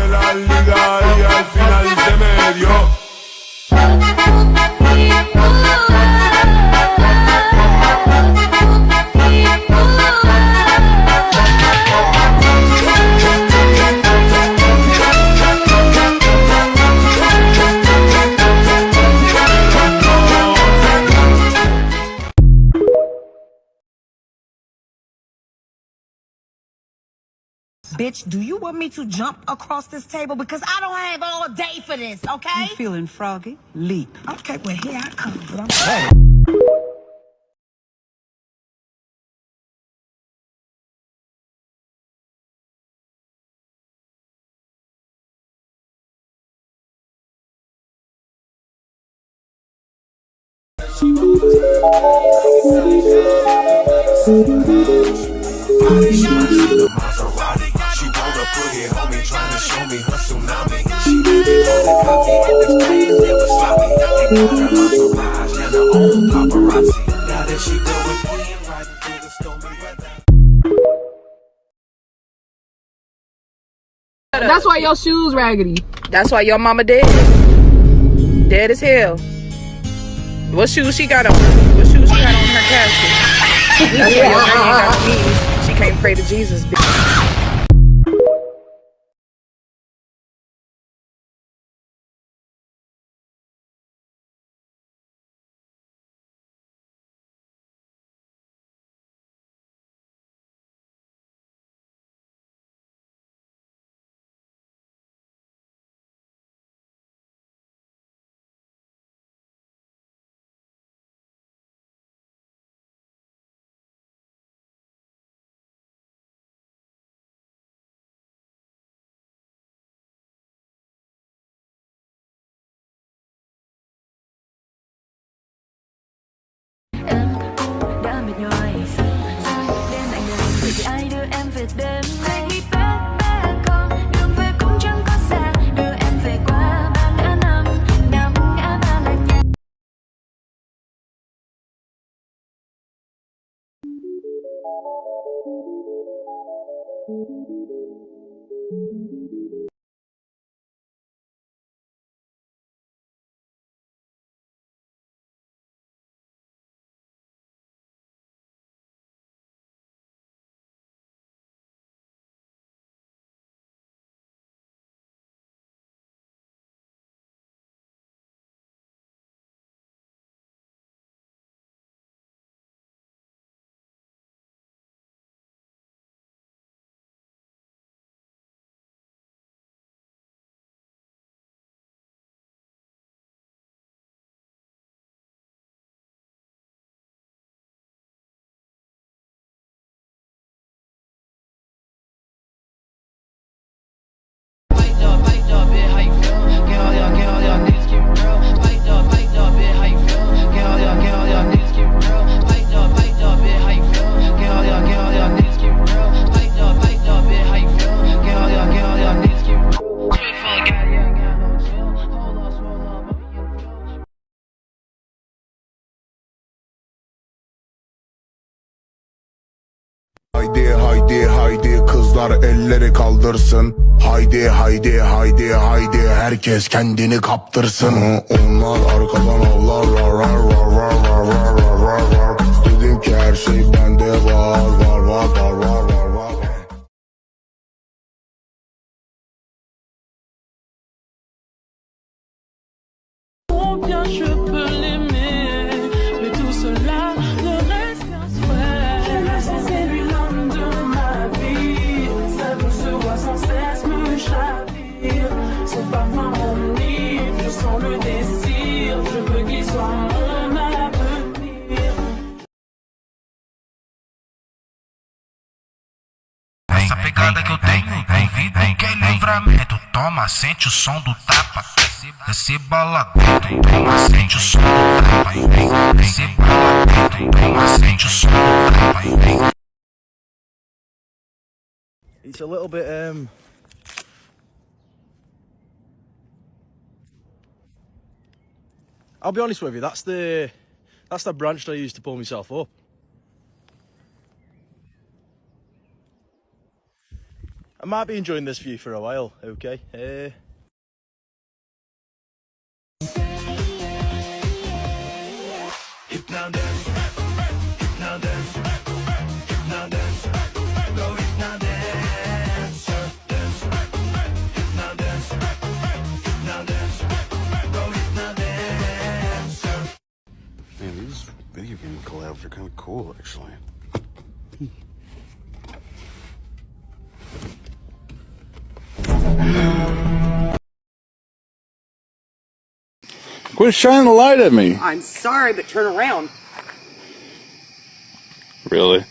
de la liga y al final se me dio. Bitch, do you want me to jump across this table? Because I don't have all day for this, okay? You feeling froggy? Leap. Okay, well, here I come. But I'm She wanna put it on me, trying to show me her tsunami. She did all the cocky and this place that was sloppy. They got her entourage and her own paparazzi. Now that she done with being riding through the stormy weather. That's why your shoes raggedy. That's why your mama dead. Dead as hell. What shoes she got on? What shoes she got on her casket? That's why your granny ain't got no knees. She can't pray to Jesus, bitch. Haydi haydi haydi kızlar elleri kaldırsın. Haydi haydi haydi haydi herkes kendini kaptırsın. Onlar arkadan avlar rar rar rar rar rar rar rar rar. Dedim ki her şey bende var var var var var var var. Combien je peux l'aimer, mais tout cela ne reste qu'un souhait. Je le sens, c'est lui l'homme de ma vie. Sa douce voix sans cesse me chavire. Son parfum m'enivre, je sens le désir. Je veux qu'il soit mon avenir. Essa pegada que eu tenho, vem que é livramento. Toma, sente o som do tapa. Desce bola dentro, toma, sente o som do tapa. Desce bola dentro, toma, sente o som do tapa. It's a little bit I'll be honest with you, that's the branch that I used to pull myself up. I might be enjoying this view for a while, okay? Hip now dance, hip now dance, hip now dance, go hip now dance, dance, hip now dance, hip now dance, go hip now dance. Man, these video game collabs are kind of cool, actually. Quit shining the light at me. I'm sorry, but turn around. Really?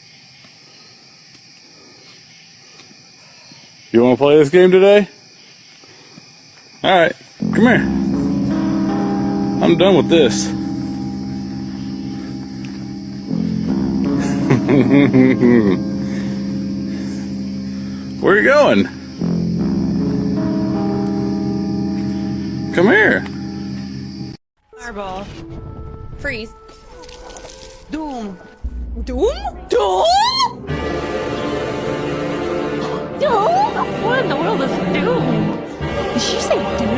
You want to play this game today? Alright, come here. I'm done with this. Where are you going? Come here. Fireball. Freeze. Doom. Doom? Doom? Doom? What in the world is Doom? Did she say Doom?